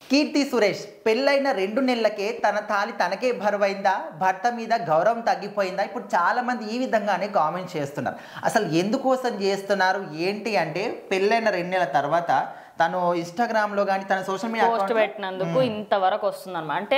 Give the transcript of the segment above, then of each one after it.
కీర్తి సురేష్ పెళ్ళైన 2 నెలలకే తన తాళి తనకే బరువైందా, భర్త మీద గౌరవం తగ్గిపోయిందా? ఇప్పుడు చాలామంది ఈ విధంగానే కామెంట్ చేస్తున్నారు. అసలు ఎందుకోసం చేస్తున్నారు ఏంటి అంటే, పెళ్ళైన 2 నెలల తర్వాత తను ఇన్స్టాగ్రామ్లో కానీ తన సోషల్ మీడియా పోస్ట్ పెట్టినందుకు ఇంతవరకు వస్తుంది అనమాట. అంటే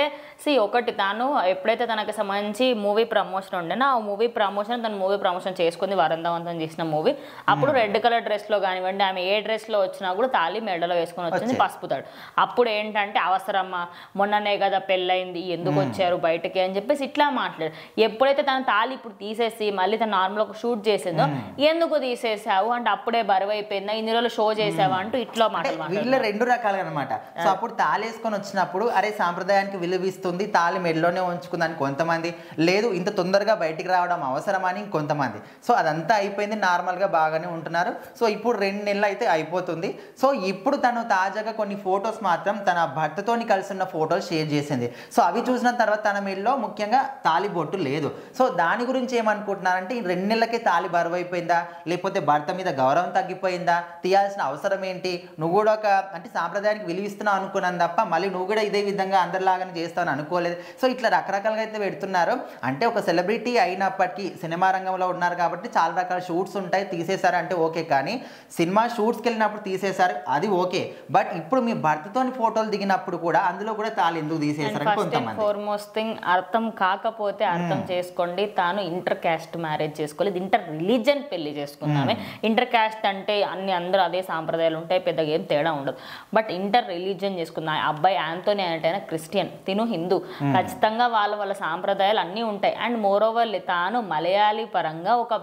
ఒకటి తాను ఎప్పుడైతే తనకి సంబంధించి మూవీ ప్రమోషన్ ఉండేనా, ఆ మూవీ ప్రమోషన్ తను మూవీ ప్రమోషన్ చేసుకుంది, వరందవంతం చేసిన మూవీ. అప్పుడు రెడ్ కలర్ డ్రెస్లో కానివ్వండి, ఆమె ఏ డ్రెస్లో వచ్చినా కూడా తాళి మెడలో వేసుకొని వచ్చింది, పసుపుతాడు. అప్పుడు ఏంటంటే అవసరమా, మొన్ననే కదా పెళ్ళయింది, ఎందుకు వచ్చారు బయటకి అని చెప్పేసి ఇట్లా మాట్లాడు. ఎప్పుడైతే తన తాళి ఇప్పుడు తీసేసి మళ్ళీ తన నార్మల్ ఒక షూట్ చేసిందో, ఎందుకు తీసేసావు అంటే అప్పుడే బరువు అయిపోయిందా, ఇన్ని రోజులు షో చేసావా అంటూ ఇట్లా మాట్లాడు. వీళ్ళ 2 రకాలుగా అనమాట. సో అప్పుడు తాళేసుకొని వచ్చినప్పుడు అరే సాంప్రదాయానికి విలువిస్తుంది, తాళి మెడలోనే ఉంచుకుందని కొంతమంది, లేదు ఇంత తొందరగా బయటికి రావడం అవసరమని కొంతమంది. సో అదంతా అయిపోయింది, నార్మల్గా బాగానే ఉంటున్నారు. సో ఇప్పుడు 2 నెలలు అయితే అయిపోతుంది. సో ఇప్పుడు తను తాజాగా కొన్ని ఫొటోస్ మాత్రం తన భర్తతోని కలిసి ఉన్న ఫొటోస్ షేర్ చేసింది. సో అవి చూసిన తర్వాత తన మెడలో ముఖ్యంగా తాళి బొట్టు లేదు. సో దాని గురించి ఏమనుకుంటున్నారంటే, ఈ 2 నెలలకే తాళి బరువు అయిపోయిందా, లేకపోతే భర్త మీద గౌరవం తగ్గిపోయిందా, తీయాల్సిన అవసరం ఏంటి, నువ్వు కూడా ఒక అంటే సాంప్రదాయానికి విలువిస్తున్నావు అనుకున్నాను తప్ప మళ్ళీ నువ్వు కూడా ఇదే విధంగా అందరిలాగానే చేస్తావని అనుకోలేదు. సో ఇట్లా రకరకాలుగా అయితే పెడుతున్నారు. అంటే ఒక సెలబ్రిటీ అయినప్పటికీ సినిమా రంగంలో ఉన్నారు కాబట్టి చాలా రకాల షూట్స్ ఉంటాయి, తీసేశారు అంటే ఓకే. కానీ సినిమా షూట్స్కి వెళ్ళినప్పుడు తీసేశారు, అది ఓకే. బట్ ఇప్పుడు మీ భర్తతోని ఫోటోలు దిగినప్పుడు కూడా అందులో కూడా తాళి ఎందుకు తీసేశారు కొంతమంది. ఫార్మోస్ట్ థింగ్ అర్థం కాకపోతే అర్థం చేసుకోండి. తాను ఇంటర్ క్యాస్ట్ మ్యారేజ్ చేసుకోలేదు, ఇంటర్ రిలీజన్ పెళ్లి చేసుకున్నామే. ఇంటర్ క్యాస్ట్ అంటే అందరూ అదే సాంప్రదాయాలు ఉంటాయి, పెద్దగా ఏం తేడా ఉండదు. బట్ ఇంటర్ రిలీజియన్ చేసుకున్న అబ్బాయి యాంటోనీ అంటే క్రిస్టియన్, తిను హిందూ. ఖచ్చితంగా వాళ్ళ సాంప్రదాయాలు అన్నీ ఉంటాయి. అండ్ మోర్ ఓవర్ తాను మలయాళీ పరంగా ఒక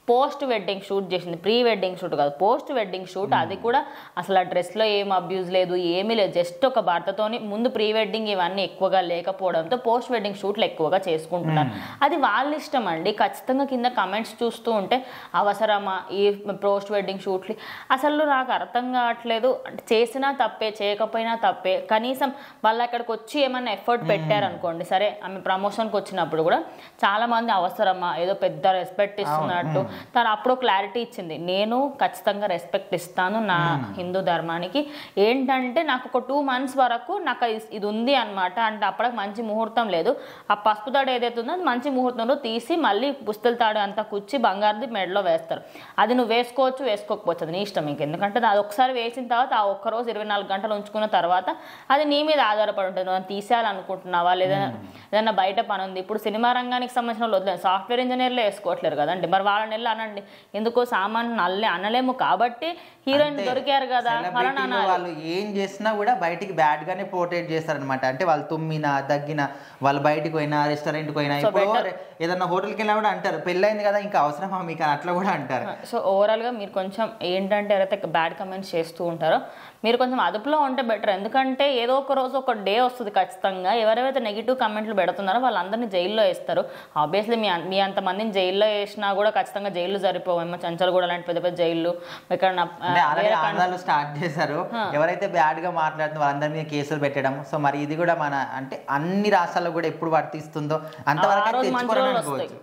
పోస్ట్ వెడ్డింగ్ షూట్ చేసింది, ప్రీ వెడ్డింగ్ షూట్ కాదు, పోస్ట్ వెడ్డింగ్ షూట్. అది కూడా అసలు ఆ డ్రెస్లో ఏం అబ్యూజ్ లేదు, ఏమీ లేదు. జస్ట్ ఒక భర్తతోని ముందు ప్రీ వెడ్డింగ్ ఇవన్నీ ఎక్కువగా లేకపోవడంతో పోస్ట్ వెడ్డింగ్ షూట్లు ఎక్కువగా చేసుకుంటున్నారు. అది వాళ్ళ ఇష్టం అండి. ఖచ్చితంగా కింద కమెంట్స్ చూస్తూ ఉంటే అవసరమా ఈ పోస్ట్ వెడ్డింగ్ షూట్లు, అసలు నాకు అర్థం కావట్లేదు. చేసినా తప్పే, చేయకపోయినా తప్పే. కనీసం వాళ్ళు అక్కడికి వచ్చి ఏమన్నా ఎఫర్ట్ పెట్టారనుకోండి, సరే ఆమె ప్రమోషన్కి వచ్చినప్పుడు కూడా చాలామంది అవసరమా, ఏదో పెద్ద రెస్పెక్ట్ ఇస్తున్నట్టు తను అప్పుడు క్లారిటీ ఇచ్చింది, నేను ఖచ్చితంగా రెస్పెక్ట్ ఇస్తాను నా హిందూ ధర్మానికి. ఏంటంటే నాకు ఒక 2 months వరకు నాకు ఇది ఉంది అనమాట. అంటే అప్పటికి మంచి ముహూర్తం లేదు. ఆ పసుపు తాడు ఏదైతే ఉందో అది మంచి ముహూర్తంలో తీసి మళ్ళీ పుస్తల తాడు అంతా కుచ్చి బంగారుది మెడలో వేస్తారు. అది నువ్వు వేసుకోవచ్చు, వేసుకోకపోవచ్చు, అది నీ ఇష్టం. ఎందుకంటే అది ఒకసారి వేసిన తర్వాత ఆ ఒక్కరోజు 24 గంటలు ఉంచుకున్న తర్వాత అది నీ మీద ఆధారపడి ఉంటుంది. నువ్వు తీసేయాలనుకుంటున్నావా, లేదా ఏదైనా బయట పని ఉంది. ఇప్పుడు సినిమా రంగానికి సంబంధించిన వాళ్ళు వదిలేదు, సాఫ్ట్వేర్ ఇంజనీర్లే వేసుకోవట్లేరు కదండి. మరి వాళ్ళని అనండి, ఎందుకో సామాన్ అనలేము కాబట్టి హీరోయిన్ దొరికారు కదా వాళ్ళు ఏం చేసినా కూడా బయటికి బ్యాడ్ గానే పోర్ట్రేట్ చేస్తారనమాట. అంటే వాళ్ళు తుమ్మినా దగ్గినా, వాళ్ళు బయటకు పోయినా, రెస్టారెంట్కి పోయినా, ఇప్పుడు ఏదన్నా హోటల్కి వెళ్ళినా కూడా అంటారు పెళ్ళైంది కదా ఇంకా అవసరమా మీకు, అట్లా కూడా అంటారు. సో ఓవరాల్ గా మీరు కొంచెం ఏంటంటే ఎవరైతే బ్యాడ్ కమెంట్స్ చేస్తూ ఉంటారో మీరు కొంచెం అదుపులో ఉంటే బెటర్. ఎందుకంటే ఏదో ఒక రోజు ఒక డే వస్తుంది ఖచ్చితంగా, ఎవరైతే నెగిటివ్ కమెంట్లు పెడుతున్నారో వాళ్ళందరినీ జైల్లో వేస్తారు. ఆబ్వియస్లీ మీ అంతమందిని జైల్లో వేసినా కూడా ఖచ్చితంగా జైలు సరిపోవేమో. చంచల్గూడ లాంటి పెద్ద పెద్ద జైళ్ళు ఇక్కడ స్టార్ట్ చేశారు. ఎవరైతే బ్యాడ్ గా మాట్లాడుతుందో వాళ్ళందరి మీద కేసులు పెట్టడం. సో మరి ఇది కూడా మన అంటే అన్ని రాష్ట్రాల్లో కూడా ఎప్పుడు వర్తిస్తుందో అంతవరకు తెచ్చుకోవాలని అనుకోవచ్చు.